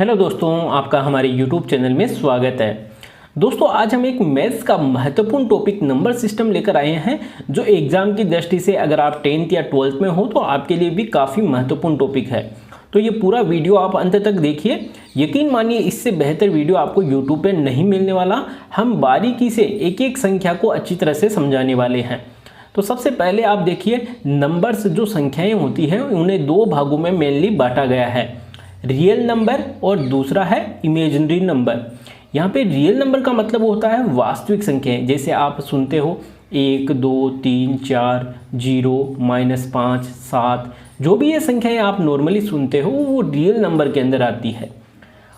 Hello दोस्तों, आपका हमारे YouTube चैनल में स्वागत है। दोस्तों, आज हम एक मैथ्स का महत्वपूर्ण टॉपिक नंबर सिस्टम लेकर आए हैं, जो एग्जाम की दृष्टि से अगर आप 10th या 12th में हो तो आपके लिए भी काफ़ी महत्वपूर्ण टॉपिक है। तो ये पूरा वीडियो आप अंत तक देखिए। यकीन मानिए, इससे बेहतर वीडियो आपको YouTube पे नहीं मिलने वाला। हम बारीकी से एक एक संख्या को अच्छी तरह से समझाने वाले हैं। तो सबसे पहले आप देखिए, नंबर्स जो संख्याएं होती हैं उन्हें दो भागों में मेनली बांटा गया है, रियल नंबर और दूसरा है इमेजिनरी नंबर। यहाँ पे रियल नंबर का मतलब होता है वास्तविक संख्याएं, जैसे आप सुनते हो 1, 2, 3, 4, 0, -5, 7, जो भी ये संख्याएं आप नॉर्मली सुनते हो वो रियल नंबर के अंदर आती है।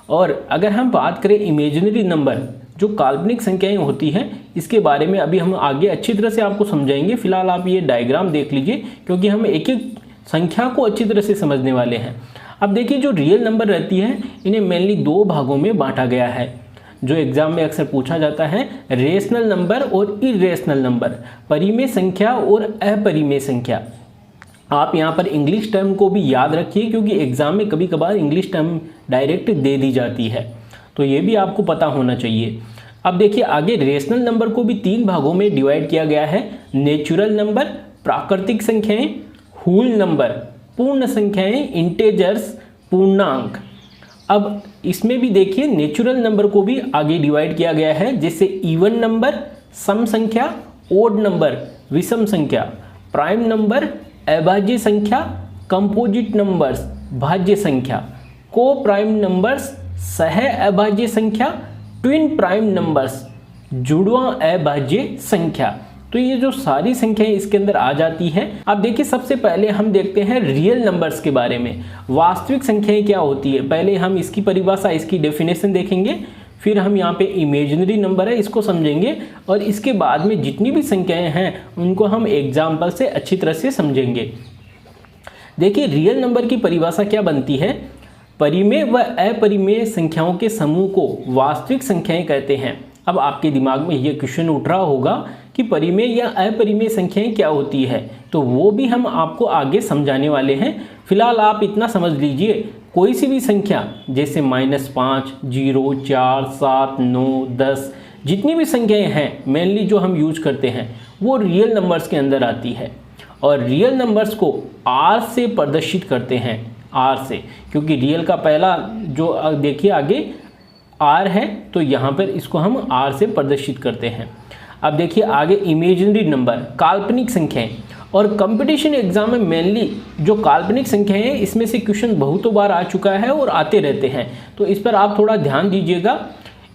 और अगर हम बात करें इमेजिनरी नंबर, जो काल्पनिक संख्याएं होती हैं, इसके बारे में अभी हम आगे अच्छी तरह से आपको समझाएंगे। फिलहाल आप ये डायग्राम देख लीजिए, क्योंकि हम एक एक संख्या को अच्छी तरह से समझने वाले हैं। अब देखिए, जो रियल नंबर रहती है इन्हें मेनली दो भागों में बांटा गया है, जो एग्जाम में अक्सर पूछा जाता है, रेशनल नंबर और इरेशनल नंबर, परिमेय संख्या और अपरिमेय संख्या। आप यहाँ पर इंग्लिश टर्म को भी याद रखिए, क्योंकि एग्जाम में कभी कभार इंग्लिश टर्म डायरेक्ट दे दी जाती है, तो ये भी आपको पता होना चाहिए। अब देखिए आगे, रेशनल नंबर को भी तीन भागों में डिवाइड किया गया है, नेचुरल नंबर, प्राकृतिक संख्याएं, होल नंबर, पूर्ण संख्याएं, इंटेजर्स, पूर्णांक। अब इसमें भी देखिए, नेचुरल नंबर को भी आगे डिवाइड किया गया है, जैसे इवन नंबर, सम संख्या, ओड नंबर, विषम संख्या, प्राइम नंबर, अभाज्य संख्या, कंपोजिट नंबर्स, भाज्य संख्या, को प्राइम नंबर्स, सह अभाज्य संख्या, ट्विन प्राइम नंबर्स, जुड़वां अभाज्य संख्या। तो ये जो सारी संख्याएं इसके अंदर आ जाती हैं। अब देखिए, सबसे पहले हम देखते हैं रियल नंबर्स के बारे में, वास्तविक संख्याएं क्या होती है। पहले हम इसकी परिभाषा, इसकी डेफिनेशन देखेंगे, फिर हम यहाँ पे इमेजिनरी नंबर है इसको समझेंगे, और इसके बाद में जितनी भी संख्याएं हैं उनको हम एग्जाम्पल से अच्छी तरह से समझेंगे। देखिए, रियल नंबर की परिभाषा क्या बनती है, परिमेय व अपरिमेय संख्याओं के समूह को वास्तविक संख्याएं कहते हैं। अब आपके दिमाग में ये क्वेश्चन उठ रहा होगा कि परिमेय या अपरिमेय संख्याएं क्या होती है, तो वो भी हम आपको आगे समझाने वाले हैं। फिलहाल आप इतना समझ लीजिए, कोई सी भी संख्या जैसे -5, 0, 4, 7, 9, 10, जितनी भी संख्याएं हैं मेनली जो हम यूज करते हैं वो रियल नंबर्स के अंदर आती है। और रियल नंबर्स को R से प्रदर्शित करते हैं, R से, क्योंकि रियल का पहला जो देखिए आगे R है, तो यहाँ पर इसको हम R से प्रदर्शित करते हैं। अब देखिए आगे, इमेजिनरी नंबर, काल्पनिक संख्याएं। और कंपटीशन एग्जाम में मेनली जो काल्पनिक संख्याएं हैं, इसमें से क्वेश्चन बहुतों बार आ चुका है और आते रहते हैं, तो इस पर आप थोड़ा ध्यान दीजिएगा।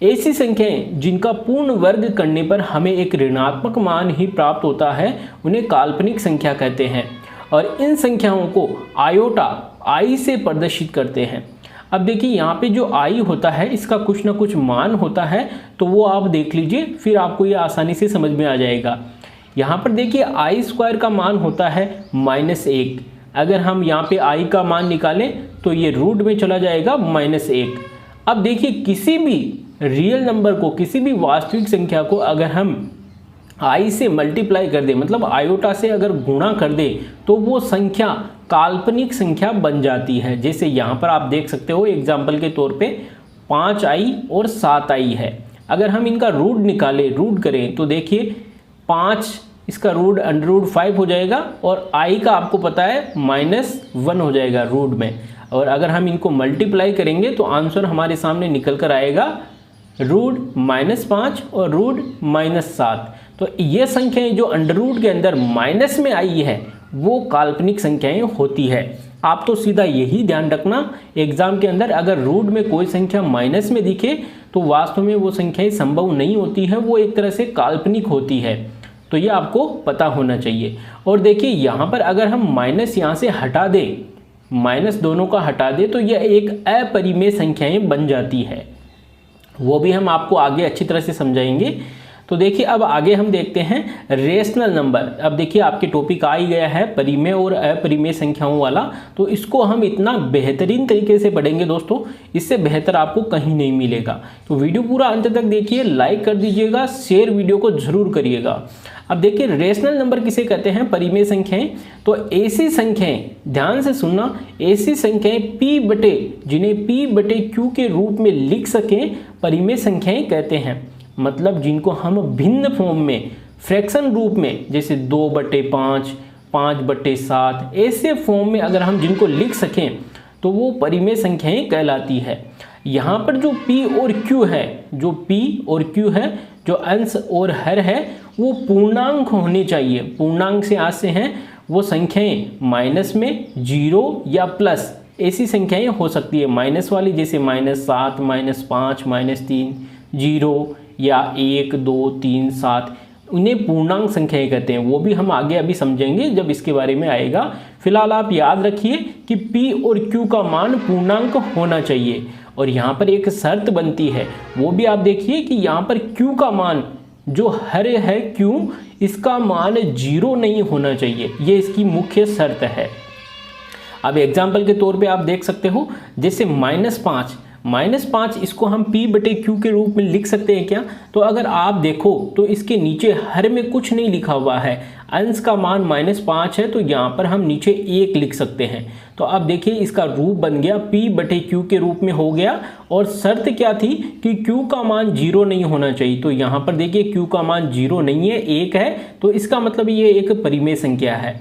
ऐसी संख्याएं जिनका पूर्ण वर्ग करने पर हमें एक ऋणात्मक मान ही प्राप्त होता है, उन्हें काल्पनिक संख्या कहते हैं। और इन संख्याओं को आयोटा, आई से प्रदर्शित करते हैं। अब देखिए, यहाँ पे जो आई होता है इसका कुछ ना कुछ मान होता है, तो वो आप देख लीजिए, फिर आपको ये आसानी से समझ में आ जाएगा। यहाँ पर देखिए, आई स्क्वायर का मान होता है -1। अगर हम यहाँ पे आई का मान निकालें तो ये रूट में चला जाएगा -1। अब देखिए, किसी भी रियल नंबर को, किसी भी वास्तविक संख्या को अगर हम आई से मल्टीप्लाई कर दे, मतलब आयोटा से अगर गुणा कर दे, तो वो संख्या काल्पनिक संख्या बन जाती है। जैसे यहाँ पर आप देख सकते हो एग्जाम्पल के तौर पे 5i और 7i है। अगर हम इनका रूट निकालें, रूट करें, तो देखिए 5, इसका रूट √5 हो जाएगा, और i का आपको पता है -1 हो जाएगा रूट में। और अगर हम इनको मल्टीप्लाई करेंगे तो आंसर हमारे सामने निकल कर आएगा रूट -5 और रूट -7। तो ये संख्याएं जो √रूट के अंदर माइनस में आई है वो काल्पनिक संख्याएं होती है। आप तो सीधा यही ध्यान रखना, एग्जाम के अंदर अगर रूट में कोई संख्या माइनस में दिखे तो वास्तव में वो संख्याएं संभव नहीं होती है, वो एक तरह से काल्पनिक होती है। तो ये आपको पता होना चाहिए। और देखिए, यहाँ पर अगर हम माइनस यहाँ से हटा दें, माइनस दोनों का हटा दें, तो यह एक अपरिमेय संख्याएं बन जाती है। वो भी हम आपको आगे अच्छी तरह से समझाएंगे। तो देखिए, अब आगे हम देखते हैं रेशनल नंबर। अब देखिए, आपके टॉपिक आ ही गया है परिमेय और अपरिमेय संख्याओं वाला, तो इसको हम इतना बेहतरीन तरीके से पढ़ेंगे दोस्तों, इससे बेहतर आपको कहीं नहीं मिलेगा। तो वीडियो पूरा अंत तक देखिए, लाइक कर दीजिएगा, शेयर वीडियो को जरूर करिएगा। अब देखिए रेशनल नंबर किसे कहते हैं, परिमेय संख्याएं। तो ऐसी संख्याएं, ध्यान से सुनना, ऐसी संख्याएं p बटे, जिन्हें p बटे q के रूप में लिख सकें, परिमेय संख्याएं कहते हैं। मतलब जिनको हम भिन्न फॉर्म में, फ्रैक्शन रूप में, जैसे 2/5, 5/7, ऐसे फॉर्म में अगर हम जिनको लिख सकें तो वो परिमेय संख्याएं कहलाती है। यहाँ पर जो p और q है, जो p और q है, जो अंश और हर है, वो पूर्णांक होने चाहिए। पूर्णांक से आज से हैं वो संख्याएं माइनस में, 0 या प्लस, ऐसी संख्याएं हो सकती है। माइनस वाली जैसे -7, -5, -3, 0 या 1, 2, 3, 7, उन्हें पूर्णांक संख्याएं कहते हैं। वो भी हम आगे अभी समझेंगे जब इसके बारे में आएगा। फिलहाल आप याद रखिए कि p और q का मान पूर्णांक होना चाहिए। और यहाँ पर एक शर्त बनती है, वो भी आप देखिए कि यहाँ पर q का मान, जो हर है q, इसका मान 0 नहीं होना चाहिए। ये इसकी मुख्य शर्त है। अब एग्जाम्पल के तौर पे आप देख सकते हो, जैसे -5, इसको हम p बटे q के रूप में लिख सकते हैं क्या? तो अगर आप देखो तो इसके नीचे हर में कुछ नहीं लिखा हुआ है, अंश का मान -5 है, तो यहाँ पर हम नीचे 1 लिख सकते हैं। तो अब देखिए इसका रूप बन गया, p बटे q के रूप में हो गया। और शर्त क्या थी कि q का मान 0 नहीं होना चाहिए। तो यहाँ पर देखिए q का मान 0 नहीं है, 1 है, तो इसका मतलब ये एक परिमेय संख्या है।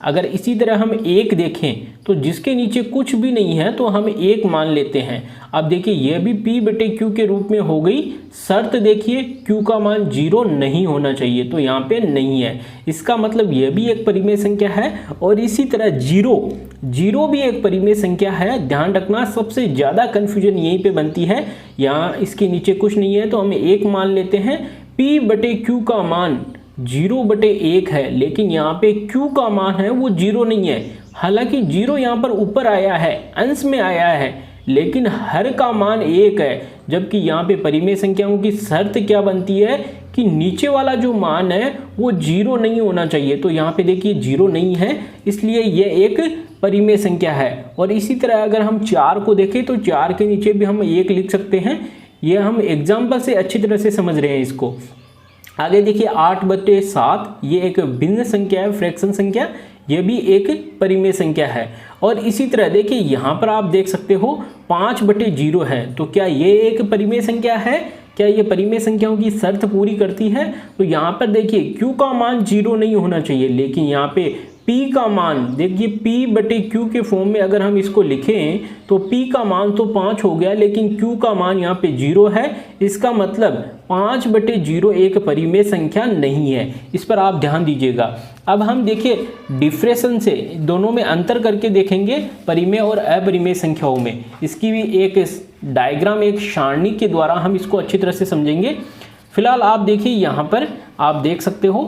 अगर इसी तरह हम 1 देखें तो जिसके नीचे कुछ भी नहीं है तो हम 1 मान लेते हैं। अब देखिए यह भी p बटे q के रूप में हो गई। शर्त देखिए q का मान 0 नहीं होना चाहिए, तो यहाँ पे नहीं है, इसका मतलब यह भी एक परिमेय संख्या है। और इसी तरह 0 भी एक परिमेय संख्या है। ध्यान रखना, सबसे ज़्यादा कन्फ्यूजन यहीं पे बनती है। यहाँ इसके नीचे कुछ नहीं है तो हम 1 मान लेते हैं। p बटे q का मान 0/1 है, लेकिन यहाँ पे q का मान है वो 0 नहीं है। हालांकि 0 यहाँ पर ऊपर आया है, अंश में आया है, लेकिन हर का मान 1 है। जबकि यहाँ पे परिमेय संख्याओं की शर्त क्या बनती है कि नीचे वाला जो मान है वो 0 नहीं होना चाहिए। तो यहाँ पे देखिए 0 नहीं है, इसलिए ये एक परिमेय संख्या है। और इसी तरह अगर हम 4 को देखें तो 4 के नीचे भी हम 1 लिख सकते हैं। ये हम एग्जाम्पल से अच्छी तरह से समझ रहे हैं इसको। आगे देखिए 8/7, ये एक भिन्न संख्या है, फ्रैक्शन संख्या, ये भी एक परिमेय संख्या है। और इसी तरह देखिए यहाँ पर आप देख सकते हो 5/0 है, तो क्या ये एक परिमेय संख्या है? क्या ये परिमेय संख्याओं की शर्त पूरी करती है? तो यहाँ पर देखिए q का मान 0 नहीं होना चाहिए, लेकिन यहाँ पे p का मान देखिए, p बटे q के फॉर्म में अगर हम इसको लिखें तो p का मान तो 5 हो गया, लेकिन q का मान यहाँ पे 0 है। इसका मतलब 5/0 एक परिमेय संख्या नहीं है। इस पर आप ध्यान दीजिएगा। अब हम देखिए डिफरेंशन से दोनों में अंतर करके देखेंगे, परिमेय और अपरिमेय संख्याओं में। इसकी भी एक डायग्राम, एक सारणी के द्वारा हम इसको अच्छी तरह से समझेंगे। फिलहाल आप देखिए यहाँ पर आप देख सकते हो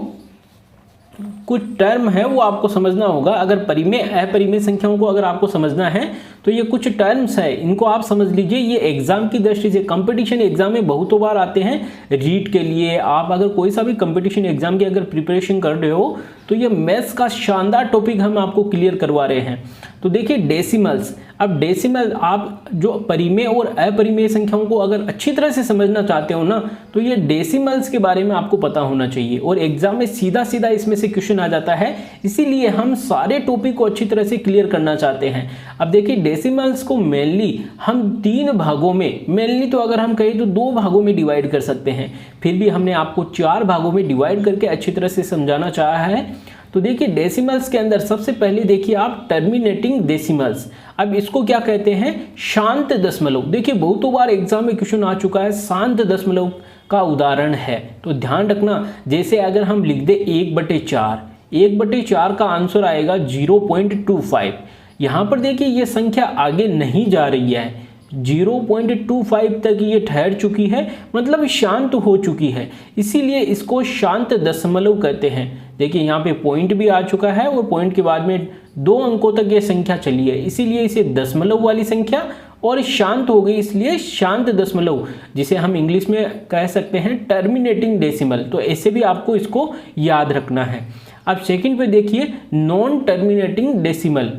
कुछ टर्म है वो आपको समझना होगा। अगर परिमेय अपरिमेय संख्याओं को अगर आपको समझना है तो ये कुछ टर्म्स है, इनको आप समझ लीजिए। ये एग्जाम की दृष्टि से, कंपटीशन एग्जाम में बहुतों बार आते हैं रीट के लिए। आप अगर कोई सा भी कंपटीशन एग्जाम की अगर प्रिपरेशन कर रहे हो तो ये मैथ्स का शानदार टॉपिक हम आपको क्लियर करवा रहे हैं। तो देखिए डेसिमल्स, अब डेसिमल आप जो परिमेय और अपरिमेय संख्याओं को अगर अच्छी तरह से समझना चाहते हो ना, तो ये डेसिमल्स के बारे में आपको पता होना चाहिए। और एग्जाम में सीधा सीधा इसमें से क्वेश्चन आ जाता है, इसीलिए हम सारे टॉपिक को अच्छी तरह से क्लियर करना चाहते हैं। अब देखिए डेसिमल्स को मेनली हम 3 भागों में, मेनली तो अगर हम कहें तो 2 भागों में डिवाइड कर सकते हैं, फिर भी हमने आपको 4 भागों में डिवाइड करके अच्छी तरह से समझाना चाहा है। तो देखिए डेसिमल्स के अंदर सबसे पहले देखिए आप टर्मिनेटिंग डेसिमल्स। अब इसको क्या कहते हैं? शांत दशमलव। देखिए बहुतों बार एग्जाम में क्वेश्चन आ चुका है, शांत दशमलव का उदाहरण है। तो ध्यान रखना, जैसे अगर हम लिख दे 1/4, 1/4 का आंसर आएगा 0.25। यहाँ पर देखिए ये संख्या आगे नहीं जा रही है, 0.25 तक ये ठहर चुकी है, मतलब शांत हो चुकी है, इसीलिए इसको शांत दशमलव कहते हैं। देखिए यहाँ पे पॉइंट भी आ चुका है और पॉइंट के बाद में 2 अंकों तक ये संख्या चली है, इसीलिए इसे दशमलव वाली संख्या, और शांत हो गई इसलिए शांत दशमलव, जिसे हम इंग्लिश में कह सकते हैं टर्मिनेटिंग डेसिमल। तो ऐसे भी आपको इसको याद रखना है। अब सेकंड पे देखिए नॉन टर्मिनेटिंग डेसिमल,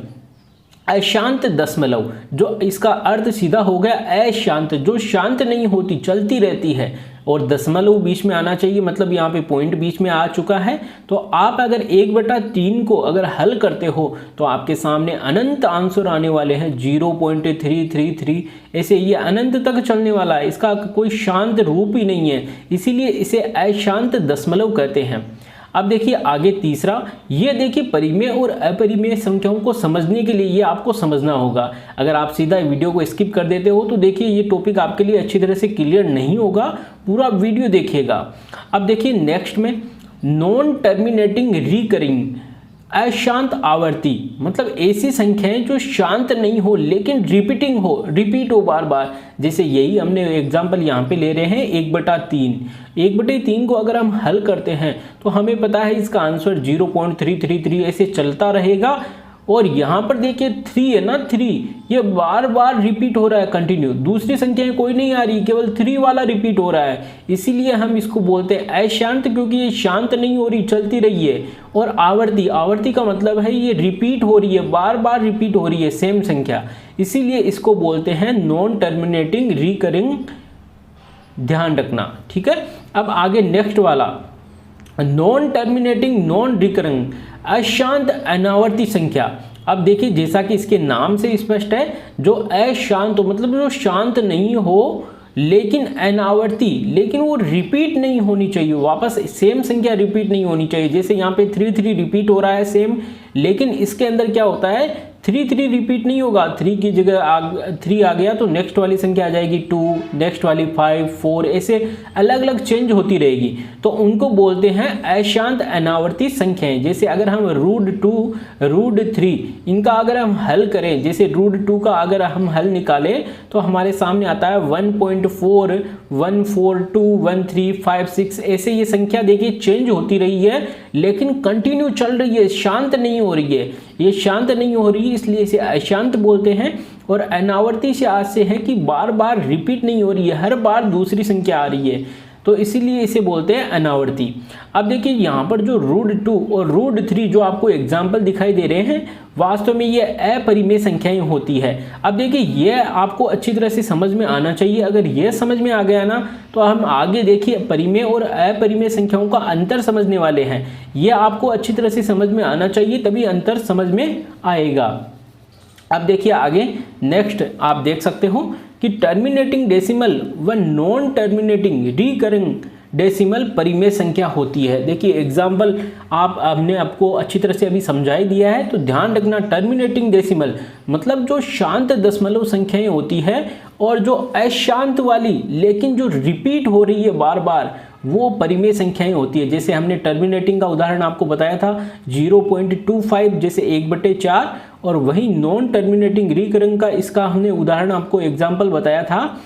अशांत दशमलव, जो इसका अर्थ सीधा हो गया अशांत, जो शांत नहीं होती, चलती रहती है, और दशमलव बीच में आना चाहिए, मतलब यहाँ पे पॉइंट बीच में आ चुका है। तो आप अगर 1/3 को अगर हल करते हो तो आपके सामने अनंत आंसर आने वाले हैं, 0.333। ऐसे ये अनंत तक चलने वाला है, इसका कोई शांत रूप ही नहीं है, इसीलिए इसे अशांत दशमलव कहते हैं। अब देखिए आगे तीसरा, ये देखिए परिमेय और अपरिमेय संख्याओं को समझने के लिए ये आपको समझना होगा। अगर आप सीधा वीडियो को स्किप कर देते हो तो देखिए ये टॉपिक आपके लिए अच्छी तरह से क्लियर नहीं होगा, पूरा वीडियो देखिएगा। अब देखिए नेक्स्ट में नॉन टर्मिनेटिंग रिकरिंग, अशांत आवर्ती, मतलब ऐसी संख्याएं जो शांत नहीं हो लेकिन रिपीट हो बार बार। जैसे यही हमने एग्जांपल यहाँ पे ले रहे हैं 1/3। 1/3 को अगर हम हल करते हैं तो हमें पता है इसका आंसर 0.333 ऐसे चलता रहेगा। और यहाँ पर देखिए 3 है ना, 3 ये बार बार रिपीट हो रहा है कंटिन्यू, दूसरी संख्याएं कोई नहीं आ रही, केवल 3 वाला रिपीट हो रहा है, इसीलिए हम इसको बोलते हैं अशांत, क्योंकि ये शांत नहीं हो रही, चलती रही है। और आवर्ती का मतलब है ये रिपीट हो रही है, बार बार रिपीट हो रही है सेम संख्या, इसीलिए इसको बोलते हैं नॉन टर्मिनेटिंग रिकरिंग, ध्यान रखना, ठीक है। अब आगे नेक्स्ट वाला नॉन टर्मिनेटिंग नॉन रिकरिंग, अशांत अनावर्ती संख्या। अब देखिए जैसा कि इसके नाम से स्पष्ट है, जो अशांत हो मतलब जो शांत नहीं हो लेकिन अनावर्ती, लेकिन वो रिपीट नहीं होनी चाहिए, वापस सेम संख्या रिपीट नहीं होनी चाहिए। जैसे यहाँ पे 3 रिपीट हो रहा है सेम, लेकिन इसके अंदर क्या होता है 3 रिपीट नहीं होगा, 3 की जगह 3 आ गया तो नेक्स्ट वाली संख्या आ जाएगी 2, नेक्स्ट वाली 5, 4, ऐसे अलग अलग चेंज होती रहेगी। तो उनको बोलते हैं अशांत अनावर्ती संख्याएं। जैसे अगर हम √2, √3 इनका अगर हम हल करें, जैसे √2 का अगर हम हल निकालें तो हमारे सामने आता है 1.4, 142, 1356, ऐसे ये संख्या देखिए चेंज होती रही है लेकिन कंटिन्यू चल रही है, शांत नहीं हो रही है। ये शांत नहीं हो रही इसलिए इसे अशांत बोलते हैं। और अनावर्ती से आज से है कि बार बार रिपीट नहीं हो रही है, हर बार दूसरी संख्या आ रही है, तो इसीलिए इसे बोलते हैं अनावर्ती। अब देखिए यहाँ पर जो √2 और √3 जो आपको एग्जाम्पल दिखाई दे रहे हैं, वास्तव में ये अपरिमेय संख्याएं होती है। अब देखिए ये आपको अच्छी तरह से समझ में आना चाहिए, अगर ये समझ में आ गया ना तो हम आगे देखिए परिमेय और अपरिमेय संख्याओं का अंतर समझने वाले हैं। ये आपको अच्छी तरह से समझ में आना चाहिए, तभी अंतर समझ में आएगा। अब देखिए आगे नेक्स्ट आप देख सकते हो कि टर्मिनेटिंग डेसिमल व नॉन टर्मिनेटिंग रिकरिंग डेसिमल परिमेय संख्या होती है। देखिए एग्जाम्पल हमने आपको अच्छी तरह से अभी समझा ही दिया है, तो ध्यान रखना टर्मिनेटिंग डेसिमल मतलब जो शांत दशमलव संख्याएं होती है, और जो अशांत वाली लेकिन जो रिपीट हो रही है बार बार वो परिमेय संख्याएं होती है। जैसे हमने टर्मिनेटिंग का उदाहरण आपको बताया था 0.25 जैसे 1/4, और वही नॉन टर्मिनेटिंग रिकरिंग का इसका हमने उदाहरण आपको एग्जाम्पल बताया था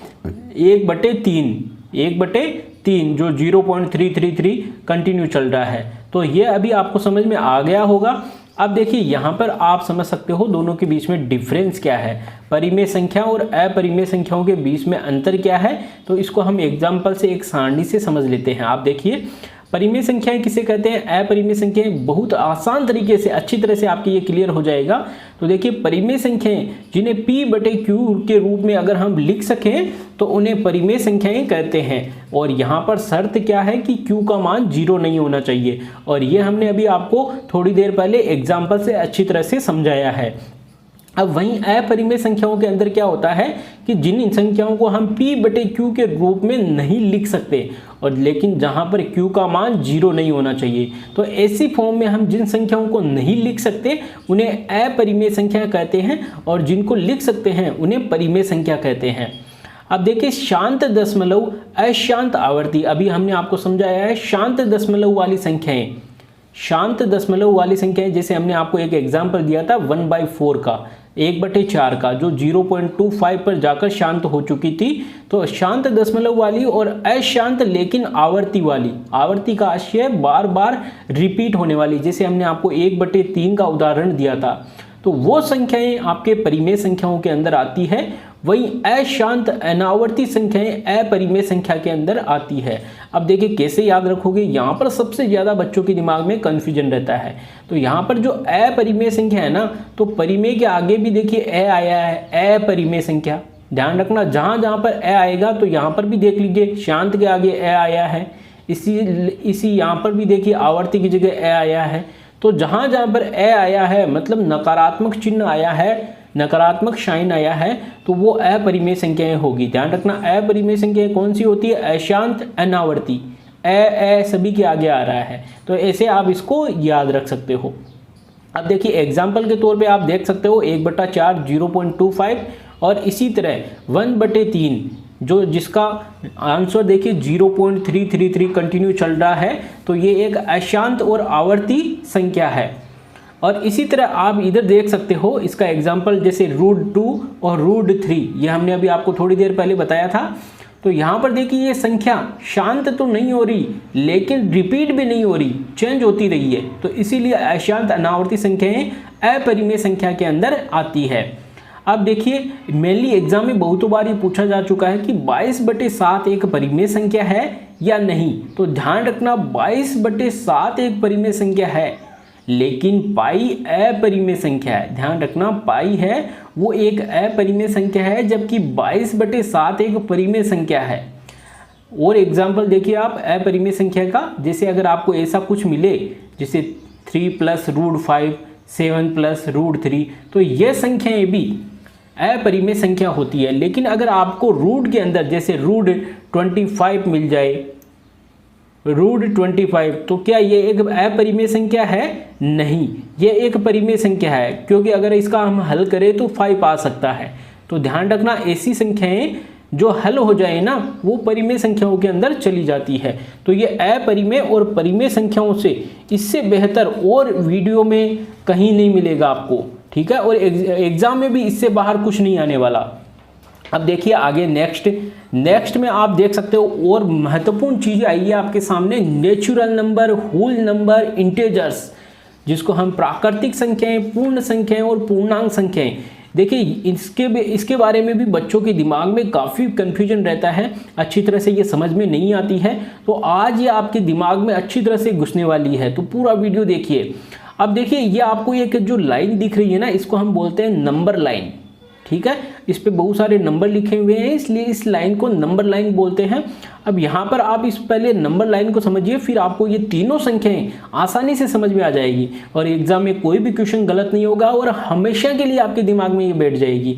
1/3 जो 0.333 कंटिन्यू चल रहा है। तो ये अभी आपको समझ में आ गया होगा। अब देखिए यहाँ पर आप समझ सकते हो दोनों के बीच में डिफरेंस क्या है, परिमेय संख्या और अपरिमेय संख्याओं के बीच में अंतर क्या है। तो इसको हम एग्जाम्पल से एक सारणी से समझ लेते हैं। आप देखिए परिमेय संख्याएं किसे कहते हैं, अपरिमेय संख्याएं, बहुत आसान तरीके से अच्छी तरह से आपके ये क्लियर हो जाएगा। तो देखिए परिमेय संख्याएं जिन्हें P/Q के रूप में अगर हम लिख सकें तो उन्हें परिमेय संख्याएं कहते हैं। और यहाँ पर शर्त क्या है कि Q का मान 0 नहीं होना चाहिए, और ये हमने अभी आपको थोड़ी देर पहले एग्जाम्पल से अच्छी तरह से समझाया है। अब वहीं अपरिमेय संख्याओं के अंदर क्या होता है कि जिन संख्याओं को हम P/Q के रूप में नहीं लिख सकते, और लेकिन जहां पर Q का मान 0 नहीं होना चाहिए, तो ऐसी फॉर्म में हम जिन संख्याओं को नहीं लिख सकते उन्हें अपरिमेय संख्या कहते हैं, और जिनको लिख सकते हैं उन्हें परिमेय संख्या कहते हैं। अब देखिए शांत दशमलव, अशांत आवर्ती, अभी हमने आपको समझाया है शांत दशमलव वाली संख्याएं, शांत दशमलव वाली संख्याएं जैसे हमने आपको एक एग्जाम्पल दिया था 1/4 का, 1/4 का, जो 0.25 पर जाकर शांत हो चुकी थी। तो शांत दशमलव वाली और अशांत लेकिन आवर्ती वाली, आवर्ती का आशय बार बार रिपीट होने वाली, जैसे हमने आपको 1/3 का उदाहरण दिया था, तो वो संख्याएं आपके परिमेय संख्याओं के अंदर आती है। वही अशांत अनावर्ती संख्याएं अपरिमेय संख्या के अंदर आती है। अब देखिए कैसे याद रखोगे, यहाँ पर सबसे ज़्यादा बच्चों के दिमाग में कन्फ्यूजन रहता है। तो यहाँ पर जो अपरिमेय संख्या है ना, तो परिमेय के आगे भी देखिए अ आया है, अपरिमेय संख्या, ध्यान रखना, जहाँ जहाँ पर ए आएगा तो यहाँ पर भी देख लीजिए शांत के आगे ए आया है, इसी यहाँ पर भी देखिए आवर्ती की जगह ए आया है। तो जहाँ जहाँ पर ए आया है मतलब नकारात्मक चिन्ह आया है, नकारात्मक साइन आया है, तो वो अपरिमेय संख्याएं होगी। ध्यान रखना अपरिमेय संख्याएं कौन सी होती है, अशांत, अनावर्ती, ए सभी के आगे आ रहा है। तो ऐसे आप इसको याद रख सकते हो। अब देखिए एग्जाम्पल के तौर पे आप देख सकते हो 1/4 0.25 और इसी तरह 1/3 जो जिसका आंसर देखिए 0.333 कंटिन्यू चल रहा है, तो ये एक अशांत और आवर्ती संख्या है। और इसी तरह आप इधर देख सकते हो इसका एग्जाम्पल जैसे √2 और √3, ये हमने अभी आपको थोड़ी देर पहले बताया था। तो यहाँ पर देखिए ये संख्या शांत तो नहीं हो रही लेकिन रिपीट भी नहीं हो रही, चेंज होती रही है, तो इसीलिए अशांत अनावर्ती संख्याएं अपरिमेय संख्या के अंदर आती है। अब देखिए मेनली एग्जाम में बहुत बार ये पूछा जा चुका है कि 22/7 एक परिमेय संख्या है या नहीं। तो ध्यान रखना 22/7 एक परिमेय संख्या है, लेकिन पाई अपरिमेय संख्या है। ध्यान रखना पाई है वो एक अपरिमेय संख्या है, जबकि 22/7 एक परिमेय संख्या है। और एग्जाम्पल देखिए आप अपरिमेय संख्या का, जैसे अगर आपको ऐसा कुछ मिले जैसे 3 + √5, 7 + √3, तो ये संख्याएं भी अपरिमेय संख्या होती है। लेकिन अगर आपको रूट के अंदर जैसे √25 मिल जाए, √25, तो क्या ये एक अपरिमेय संख्या है? नहीं, ये एक परिमेय संख्या है, क्योंकि अगर इसका हम हल करें तो 5 आ सकता है। तो ध्यान रखना ऐसी संख्याएं जो हल हो जाए ना वो परिमेय संख्याओं के अंदर चली जाती है। तो ये अपरिमेय और परिमेय संख्याओं से इससे बेहतर और वीडियो में कहीं नहीं मिलेगा आपको, ठीक है। और एग्जाम में भी इससे बाहर कुछ नहीं आने वाला। अब देखिए आगे नेक्स्ट में आप देख सकते हो और महत्वपूर्ण चीज़ आई है आपके सामने, natural number, whole number, integers, जिसको हम प्राकृतिक संख्याएं, पूर्ण संख्याएं और पूर्णांक संख्याएं। देखिए इसके बारे में भी बच्चों के दिमाग में काफ़ी कन्फ्यूजन रहता है, अच्छी तरह से ये समझ में नहीं आती है। तो आज ये आपके दिमाग में अच्छी तरह से घुसने वाली है, तो पूरा वीडियो देखिए। अब देखिए ये आपको एक जो लाइन दिख रही है ना, इसको हम बोलते हैं नंबर लाइन, ठीक है। इस पे बहुत सारे नंबर लिखे हुए हैं, इसलिए इस लाइन को नंबर लाइन बोलते हैं। अब यहाँ पर आप इस पहले नंबर लाइन को समझिए, फिर आपको ये तीनों संख्याएं आसानी से समझ में आ जाएगी और एग्जाम में कोई भी क्वेश्चन गलत नहीं होगा और हमेशा के लिए आपके दिमाग में ये बैठ जाएगी।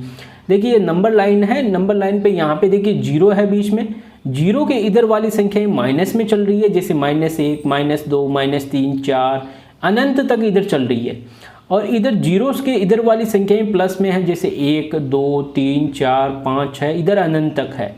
देखिए ये नंबर लाइन है, नंबर लाइन पे यहाँ पे देखिए 0 है बीच में, 0 के इधर वाली संख्याएं माइनस में चल रही है, जैसे -1, -2, -3, 4 अनंत तक इधर चल रही है। और इधर जीरोस के इधर वाली संख्याएं प्लस में है, जैसे 1, 2, 3, 4, 5, 6 इधर अनंत तक है।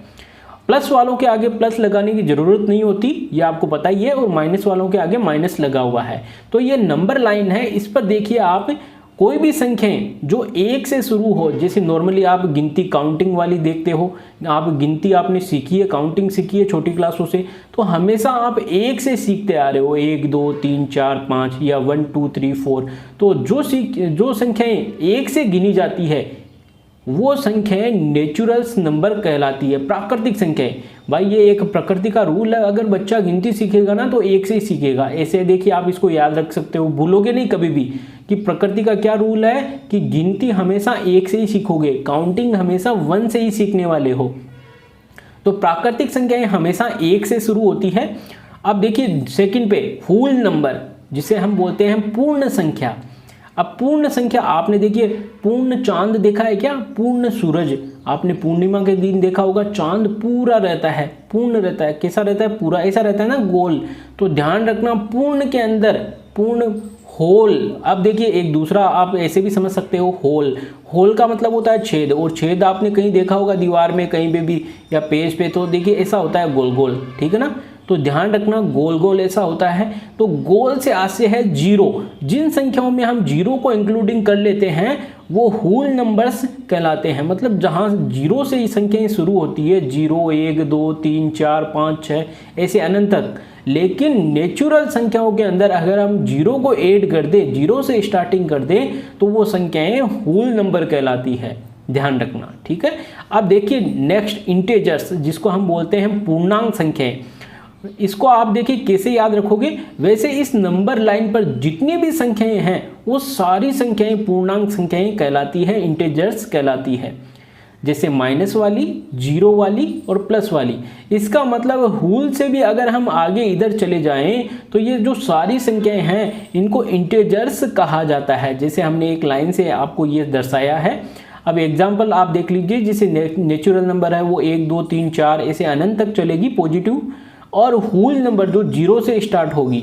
प्लस वालों के आगे प्लस लगाने की जरूरत नहीं होती, ये आपको पता ही है, और माइनस वालों के आगे माइनस लगा हुआ है। तो ये नंबर लाइन है, इस पर देखिए आप कोई भी संख्याएं जो 1 से शुरू हो, जैसे नॉर्मली आप गिनती काउंटिंग वाली देखते हो, आप गिनती आपने सीखी है, काउंटिंग सीखी है छोटी क्लासों से, तो हमेशा आप 1 से सीखते आ रहे हो, 1, 2, 3, 4, 5 या 1, 2, 3, 4। तो जो संख्याएं 1 से गिनी जाती है वो संख्याएं नेचुरल्स नंबर कहलाती है, प्राकृतिक संख्याएं। भाई ये एक प्रकृति का रूल है, अगर बच्चा गिनती सीखेगा ना तो 1 से ही सीखेगा। ऐसे देखिए आप इसको याद रख सकते हो, भूलोगे नहीं कभी भी कि प्रकृति का क्या रूल है कि गिनती हमेशा 1 से ही सीखोगे, काउंटिंग हमेशा 1 से ही सीखने वाले हो। तो प्राकृतिक संख्याएं हमेशा 1 से शुरू होती है। अब देखिए सेकंड पे होल नंबर, जिसे हम बोलते हैं पूर्ण संख्या। अब पूर्ण संख्या आपने देखिए पूर्ण चांद देखा है क्या? पूर्ण सूरज आपने पूर्णिमा के दिन देखा होगा, चांद पूरा रहता है, पूर्ण रहता है। कैसा रहता है? पूरा, ऐसा रहता है ना, गोल। तो ध्यान रखना पूर्ण के अंदर पूर्ण होल। अब देखिए एक दूसरा आप ऐसे भी समझ सकते हो, होल। होल का मतलब होता है छेद, और छेद आपने कहीं देखा होगा दीवार में कहीं पे भी या पेज पे, तो देखिए ऐसा होता है गोल गोल, ठीक है ना। तो ध्यान रखना गोल गोल ऐसा होता है। तो गोल से आशय है 0। जिन संख्याओं में हम 0 को इंक्लूडिंग कर लेते हैं वो होल नंबर्स कहलाते हैं। मतलब जहाँ 0 से ही संख्याएं शुरू होती है, 0, 1, 2, 3, 4, 5, 6 ऐसे अनंत तक। लेकिन नेचुरल संख्याओं के अंदर अगर हम 0 को ऐड कर दें, 0 से स्टार्टिंग कर दें, तो वो संख्याएं होल नंबर कहलाती है। ध्यान रखना, ठीक है। अब देखिए नेक्स्ट इंटेजर्स, जिसको हम बोलते हैं पूर्णांक संख्याएं। इसको आप देखिए कैसे याद रखोगे, वैसे इस नंबर लाइन पर जितनी भी संख्याएं हैं वो सारी संख्याएं पूर्णांक संख्याएं कहलाती है, इंटेजर्स कहलाती है। जैसे माइनस वाली, जीरो वाली और प्लस वाली। इसका मतलब होल से भी अगर हम आगे इधर चले जाएं तो ये जो सारी संख्याएं हैं इनको इंटीजर्स कहा जाता है। जैसे हमने एक लाइन से आपको ये दर्शाया है। अब एग्जाम्पल आप देख लीजिए, जैसे नेचुरल नंबर है वो 1 2 3 4 ऐसे अनंत तक चलेगी पॉजिटिव, और होल नंबर जो जीरो से स्टार्ट होगी,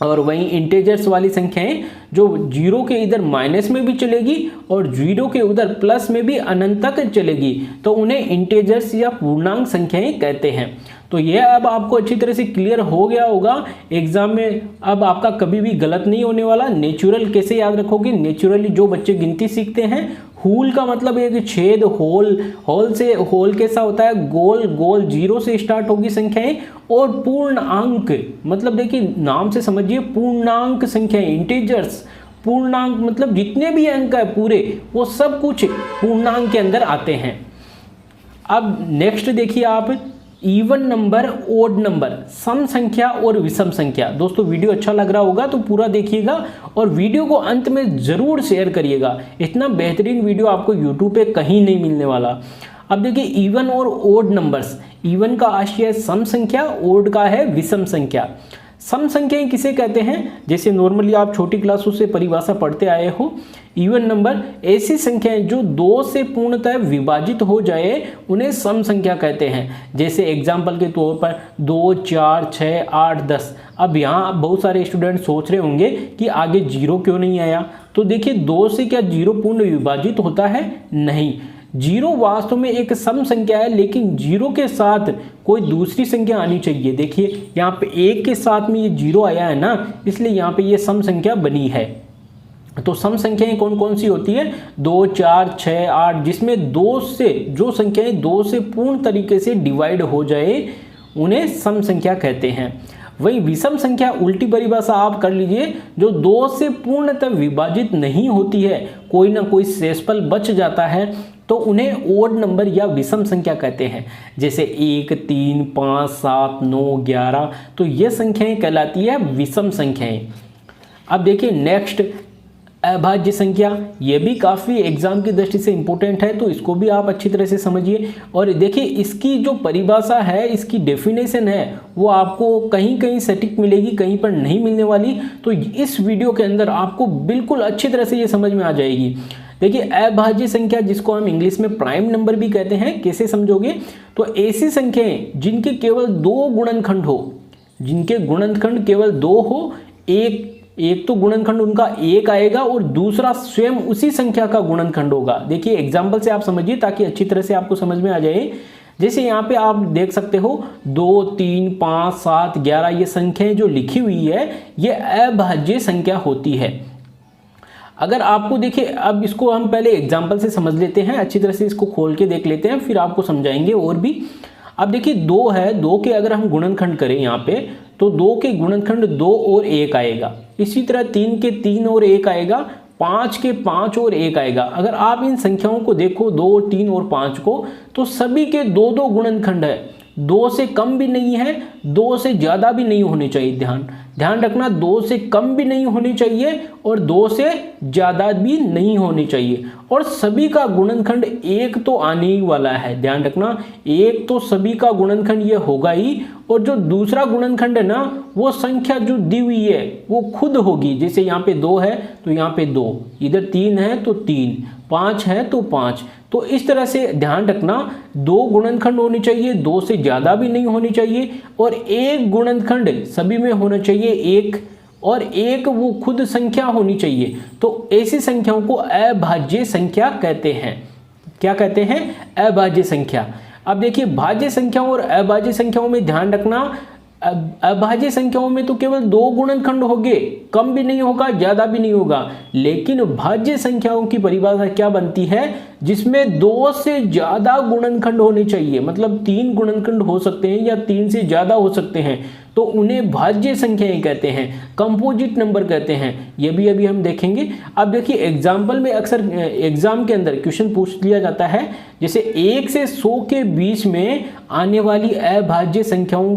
और वहीं इंटीजर्स वाली संख्याएं जो जीरो के इधर माइनस में भी चलेगी और जीरो के उधर प्लस में भी अनंत तक चलेगी, तो उन्हें इंटीजर्स या पूर्णांक संख्याएं कहते हैं। तो यह अब आपको अच्छी तरह से क्लियर हो गया होगा एग्जाम में। अब आपका कभी भी गलत नहीं होने वाला। नेचुरल कैसे याद रखोगे? नेचुरली जो बच्चे गिनती सीखते हैं, होल का मतलब एक छेद, होल कैसा होता है? गोल गोल, जीरो से स्टार्ट होगी संख्याएं, और पूर्णांक मतलब देखिए नाम से समझिए, पूर्णांक संख्याएं, इंटीजर्स। पूर्णांक मतलब जितने भी अंक है पूरे, वो सब कुछ पूर्णांक के अंदर आते हैं। अब नेक्स्ट देखिए आप, इवन नंबर, ओड नंबर, सम संख्या और विषम संख्या। दोस्तों वीडियो अच्छा लग रहा होगा तो पूरा देखिएगा और वीडियो को अंत में जरूर शेयर करिएगा। इतना बेहतरीन वीडियो आपको यूट्यूब पे कहीं नहीं मिलने वाला। अब देखिए इवन और ओड नंबर्स। इवन का आशय है सम संख्या, ओड का है विषम संख्या। सम संख्याएं किसे कहते हैं? जैसे नॉर्मली आप छोटी क्लासों से परिभाषा पढ़ते आए हो, इवन नंबर ऐसी संख्याएं जो दो से पूर्णतः विभाजित हो जाए उन्हें सम संख्या कहते हैं। जैसे एग्जाम्पल के तौर पर 2 4 6 8 10। अब यहाँ बहुत सारे स्टूडेंट सोच रहे होंगे कि आगे जीरो क्यों नहीं आया? तो देखिए 2 से क्या जीरो पूर्ण विभाजित होता है? नहीं। जीरो वास्तव में एक सम संख्या है, लेकिन जीरो के साथ कोई दूसरी संख्या आनी चाहिए। देखिए यहाँ पे 1 के साथ में ये जीरो आया है ना, इसलिए यहाँ पे ये सम संख्या बनी है। तो सम संख्याएं कौन कौन सी होती है? 2 4 6 8, जिसमें दो से जो संख्याएं 2 से पूर्ण तरीके से डिवाइड हो जाए उन्हें सम संख्या कहते हैं। वही विषम संख्या उल्टी परिभाषा आप कर लीजिए, जो 2 से पूर्णतः विभाजित नहीं होती है, कोई ना कोई शेषफल बच जाता है, तो उन्हें ओड नंबर या विषम संख्या कहते हैं। जैसे 1 3 5 7 9 11, तो ये संख्याएं कहलाती है विषम संख्याएं। अब देखिए नेक्स्ट, अभाज्य संख्या। ये भी काफ़ी एग्जाम की दृष्टि से इंपॉर्टेंट है, तो इसको भी आप अच्छी तरह से समझिए। और देखिए इसकी जो परिभाषा है, इसकी डेफिनेशन है, वो आपको कहीं कहीं सटीक मिलेगी, कहीं पर नहीं मिलने वाली। तो इस वीडियो के अंदर आपको बिल्कुल अच्छी तरह से ये समझ में आ जाएगी। देखिए अभाज्य संख्या, जिसको हम इंग्लिश में प्राइम नंबर भी कहते हैं, कैसे समझोगे? तो ऐसी संख्याएं जिनके केवल 2 गुणनखंड हो, जिनके गुणनखंड केवल 2 हो, एक तो गुणनखंड उनका 1 आएगा और दूसरा स्वयं उसी संख्या का गुणनखंड होगा। देखिए एग्जाम्पल से आप समझिए ताकि अच्छी तरह से आपको समझ में आ जाए। जैसे यहाँ पे आप देख सकते हो 2 3 5 7 11, ये संख्याएं जो लिखी हुई है ये अभाज्य संख्या होती है। अगर आपको देखिए, अब इसको हम पहले एग्जाम्पल से समझ लेते हैं, अच्छी तरह से इसको खोल के देख लेते हैं, फिर आपको समझाएंगे और भी। अब देखिए 2 है, 2 के अगर हम गुणनखंड करें यहाँ पे, तो 2 के गुणनखंड 2 और 1 आएगा। इसी तरह 3 के 3 और 1 आएगा, 5 के 5 और 1 आएगा। अगर आप इन संख्याओं को देखो 2 3 और 5 को, तो सभी के 2 गुणनखंड है। 2 से कम भी नहीं है, 2 से ज़्यादा भी नहीं होने चाहिए। ध्यान रखना, 2 से कम भी नहीं होनी चाहिए और 2 से ज़्यादा भी नहीं होनी चाहिए। और सभी का गुणनखंड 1 तो आने ही वाला है। ध्यान रखना, 1 तो सभी का गुणनखंड ये होगा ही, और जो दूसरा गुणनखंड है ना, वो संख्या जो दी हुई है वो खुद होगी। जैसे यहाँ पे 2 है तो यहाँ पे 2, इधर 3 है तो 3, 5 है तो 5। तो इस तरह से ध्यान रखना, 2 गुणनखंड होने चाहिए, 2 से ज़्यादा भी नहीं होनी चाहिए, और 1 गुणनखंड सभी में होना चाहिए 1, और 1 वो खुद संख्या होनी चाहिए। तो ऐसी संख्याओं को अभाज्य संख्या कहते हैं। क्या कहते हैं? अभाज्य संख्या। अब देखिए भाज्य संख्याओं और अभाज्य संख्याओं में ध्यान रखना, अभाज्य संख्याओं में तो केवल 2 गुणनखंड होंगे, कम भी नहीं होगा ज़्यादा भी नहीं होगा। लेकिन भाज्य संख्याओं की परिभाषा क्या बनती है? जिसमें 2 से ज़्यादा गुणनखंड होने चाहिए, मतलब 3 गुणनखंड हो सकते हैं या 3 से ज़्यादा हो सकते हैं, तो उन्हें भाज्य संख्याएं कहते हैं, कंपोजिट नंबर कहते हैं। ये भी अभी हम देखेंगे। अब देखिए एग्जाम्पल में अक्सर एग्जाम के अंदर क्वेश्चन पूछ लिया जाता है, जैसे 1 से 100 के बीच में आने वाली अभाज्य संख्याओं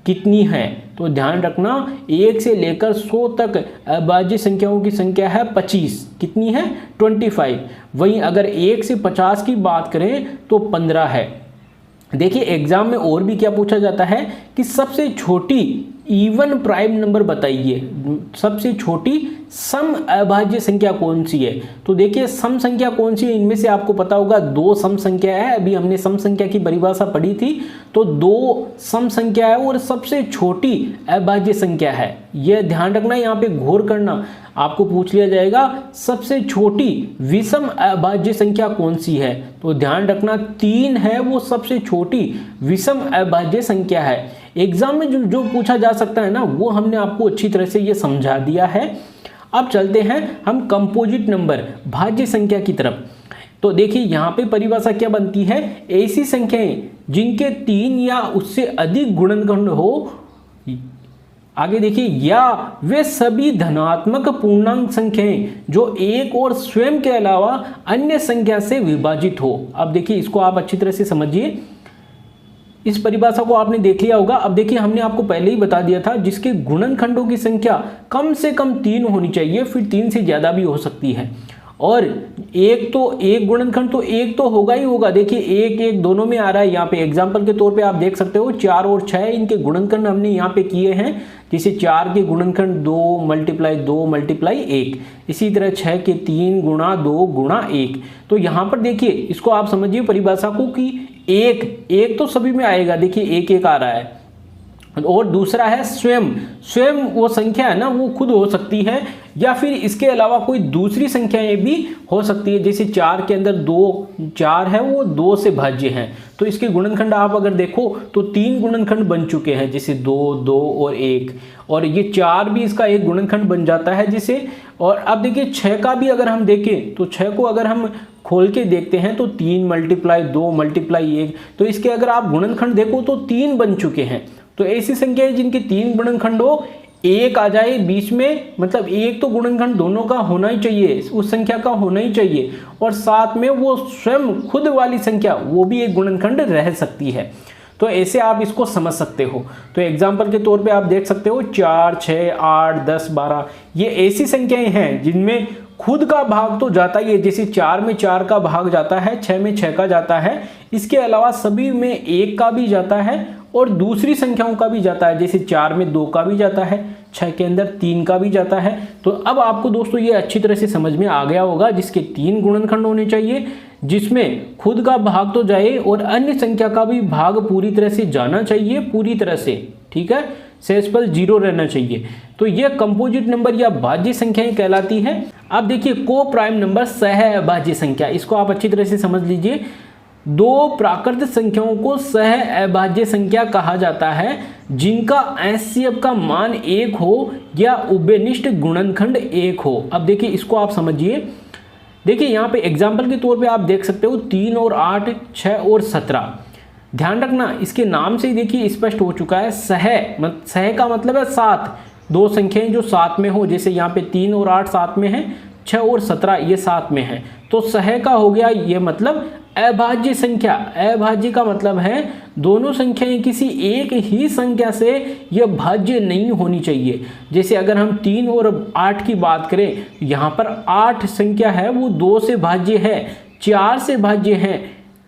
कितनी है? तो ध्यान रखना 1 से लेकर 100 तक अभाज्य संख्याओं की संख्या है 25। कितनी है? 25। वहीं अगर 1 से 50 की बात करें तो 15 है। देखिए एग्जाम में और भी क्या पूछा जाता है कि सबसे छोटी इवन प्राइम नंबर बताइए, सबसे छोटी सम अभाज्य संख्या कौन सी है? तो देखिए सम संख्या कौन सी है, इनमें से आपको पता होगा 2 सम संख्या है। अभी हमने सम संख्या की परिभाषा पढ़ी थी, तो 2 सम संख्या है और सबसे छोटी अभाज्य संख्या है। यह ध्यान रखना, यहाँ पे गौर करना। आपको पूछ लिया जाएगा सबसे छोटी विषम अभाज्य संख्या कौन सी है? तो ध्यान रखना 3 है, वो सबसे छोटी विषम अभाज्य संख्या है। एग्जाम में जो पूछा जा सकता है ना, वो हमने आपको अच्छी तरह से ये समझा दिया है। अब चलते हैं हम कंपोजिट नंबर भाज्य संख्या की तरफ। तो देखिए यहाँ पे परिभाषा क्या बनती है, ऐसी संख्याएं जिनके 3 या उससे अधिक गुणनखंड हो, आगे देखिए, या वे सभी धनात्मक पूर्णांक संख्याएं जो एक और स्वयं के अलावा अन्य संख्या से विभाजित हो। अब देखिए इसको आप अच्छी तरह से समझिए, इस परिभाषा को आपने देख लिया होगा। अब देखिए हमने आपको पहले ही बता दिया था जिसके गुणनखंडों की संख्या कम से कम 3 होनी चाहिए, फिर 3 से ज़्यादा भी हो सकती है। और एक गुणनखंड तो एक तो होगा ही होगा। देखिए 1 1 दोनों में आ रहा है। यहाँ पे एग्जाम्पल के तौर पे आप देख सकते हो 4 और 6 इनके गुणनखंड हमने यहाँ पे किए हैं। जैसे 4 के गुणनखंड 2 × 2 × 1, इसी तरह 6 के 3 × 2 × 1। तो यहाँ पर देखिए इसको आप समझिए परिभाषा को कि एक तो सभी में आएगा। देखिए 1 1 आ रहा है। और दूसरा है स्वयं वो संख्या है ना, वो खुद हो सकती है या फिर इसके अलावा कोई दूसरी संख्याएं भी हो सकती है। जैसे 4 के अंदर 4 है, वो 2 से भाज्य है, तो इसके गुणनखंड आप अगर देखो तो 3 गुणनखंड बन चुके हैं, जैसे 2 2 और 1, और ये 4 भी इसका एक गुणनखंड बन जाता है जिसे। और अब देखिए 6 का भी अगर हम देखें तो 6 को अगर हम खोल के देखते हैं तो 3 × 2 × 1, तो इसके अगर आप गुणनखंड देखो तो 3 बन चुके हैं। तो ऐसी संख्या है जिनके 3 गुणनखंड हो, 1 आ जाए बीच में, मतलब एक तो गुणनखंड दोनों का होना ही चाहिए, उस संख्या का होना ही चाहिए, और साथ में वो स्वयं खुद वाली संख्या वो भी एक गुणनखंड रह सकती है। तो ऐसे आप इसको समझ सकते हो। तो एग्जाम्पल के तौर पे आप देख सकते हो 4 6 8 10 12, ये ऐसी संख्याएं हैं जिनमें खुद का भाग तो जाता ही है। जैसे 4 में 4 का भाग जाता है, 6 में 6 का जाता है, इसके अलावा सभी में 1 का भी जाता है और दूसरी संख्याओं का भी जाता है। जैसे 4 में 2 का भी जाता है, 6 के अंदर 3 का भी जाता है। तो अब आपको दोस्तों ये अच्छी तरह से समझ में आ गया होगा, जिसके 3 गुणनखंड होने चाहिए, जिसमें खुद का भाग तो जाए और अन्य संख्या का भी भाग पूरी तरह से जाना चाहिए, पूरी तरह से, ठीक है, शेषफल 0 रहना चाहिए। तो यह कंपोजिट नंबर या भाज्य संख्याएं कहलाती है। अब देखिए को प्राइम नंबर सह अभाज्य संख्या, इसको आप अच्छी तरह से समझ लीजिए। 2 प्राकृत संख्याओं को सह अभाज्य संख्या कहा जाता है जिनका एचसीएफ का मान 1 हो या उभयनिष्ठ गुणनखंड 1 हो। अब देखिए इसको आप समझिए। देखिए यहाँ पे एग्जाम्पल के तौर पे आप देख सकते हो 3 और 8, 6 और 17। ध्यान रखना इसके नाम से ही देखिए स्पष्ट हो चुका है, सह का मतलब है 7, 2 संख्याएं जो साथ में हो। जैसे यहाँ पे 3 और 8 साथ में है, 6 और 17 ये साथ में है, तो सह का हो गया ये मतलब अभाज्य संख्या। अभाज्य का मतलब है दोनों संख्याएं किसी एक ही संख्या से यह भाज्य नहीं होनी चाहिए। जैसे अगर हम 3 और 8 की बात करें, यहाँ पर 8 संख्या है वो 2 से भाज्य है, 4 से भाज्य है,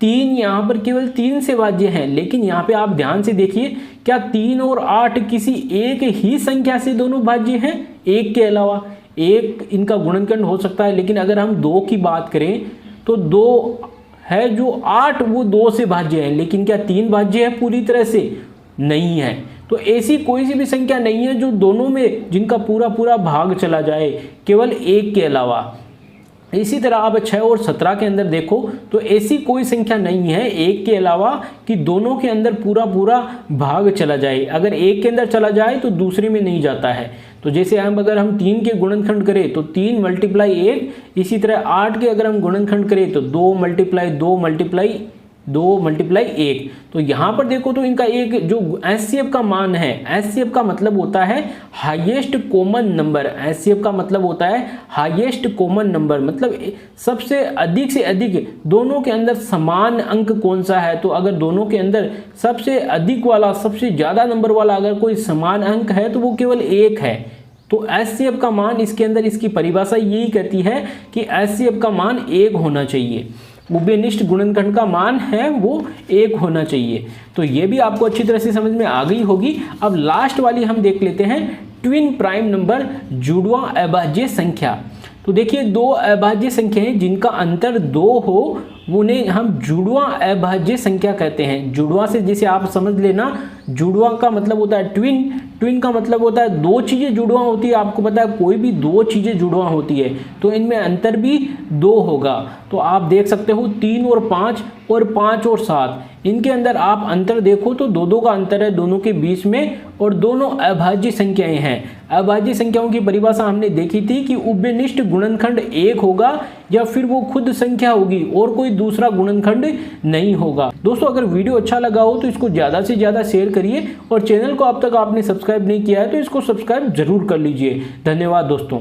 3 यहाँ पर केवल 3 से भाज्य है। लेकिन यहाँ पे आप ध्यान से देखिए, क्या 3 और 8 किसी एक ही संख्या से दोनों भाज्य हैं? एक के अलावा एक इनका गुणनखंड हो सकता है, लेकिन अगर हम 2 की बात करें तो 2 है जो 8 वो 2 से भाज्य है, लेकिन क्या 3 भाज्य है? पूरी तरह से नहीं है। तो ऐसी कोई सी भी संख्या नहीं है जो दोनों में जिनका पूरा पूरा भाग चला जाए, केवल एक के अलावा। इसी तरह आप 6 और 17 के अंदर देखो तो ऐसी कोई संख्या नहीं है एक के अलावा कि दोनों के अंदर पूरा पूरा भाग चला जाए। अगर एक के अंदर चला जाए तो दूसरे में नहीं जाता है। तो जैसे अगर हम 3 के गुणनखंड करें तो 3 × 1, इसी तरह 8 के अगर हम गुणनखंड करें तो 2 × 2 × 2 × 1। तो यहाँ पर देखो तो इनका एक जो HCF का मान है, HCF का मतलब होता है हाईएस्ट कॉमन नंबर। HCF का मतलब होता है हाईएस्ट कॉमन नंबर, मतलब सबसे अधिक से अधिक दोनों के अंदर समान अंक कौन सा है। तो अगर दोनों के अंदर सबसे अधिक वाला, सबसे ज़्यादा नंबर वाला अगर कोई समान अंक है तो वो केवल 1 है। तो HCF का मान इसके अंदर, इसकी परिभाषा यही कहती है कि HCF का मान 1 होना चाहिए। उभयनिष्ठ गुणनखंड का मान है वो 1 होना चाहिए। तो ये भी आपको अच्छी तरह से समझ में आ गई होगी। अब लास्ट वाली हम देख लेते हैं, ट्विन प्राइम नंबर, जुड़वा अभाज्य संख्या। तो देखिए 2 अभाज्य संख्याएं जिनका अंतर 2 हो उन्हें हम जुड़वा अभाज्य संख्या कहते हैं। जुड़वा से जैसे आप समझ लेना, जुड़वा का मतलब होता है ट्विन, ट्विन का मतलब होता है 2 चीज़ें जुड़वा होती है। आपको पता है कोई भी 2 चीज़ें जुड़वा होती है तो इनमें अंतर भी 2 होगा। तो आप देख सकते हो 3 और 5 और 5 और 7, इनके अंदर आप अंतर देखो तो 2-2 का अंतर है दोनों के बीच में, और दोनों अभाज्य संख्याएं हैं। अभाज्य संख्याओं की परिभाषा हमने देखी थी कि उभयनिष्ठ गुणनखंड 1 होगा या फिर वो खुद संख्या होगी और कोई दूसरा गुणनखंड नहीं होगा। दोस्तों अगर वीडियो अच्छा लगा हो तो इसको ज़्यादा से ज़्यादा शेयर करिए, और चैनल को अब तक आपने सब्सक्राइब नहीं किया है तो इसको सब्सक्राइब जरूर कर लीजिए। धन्यवाद दोस्तों।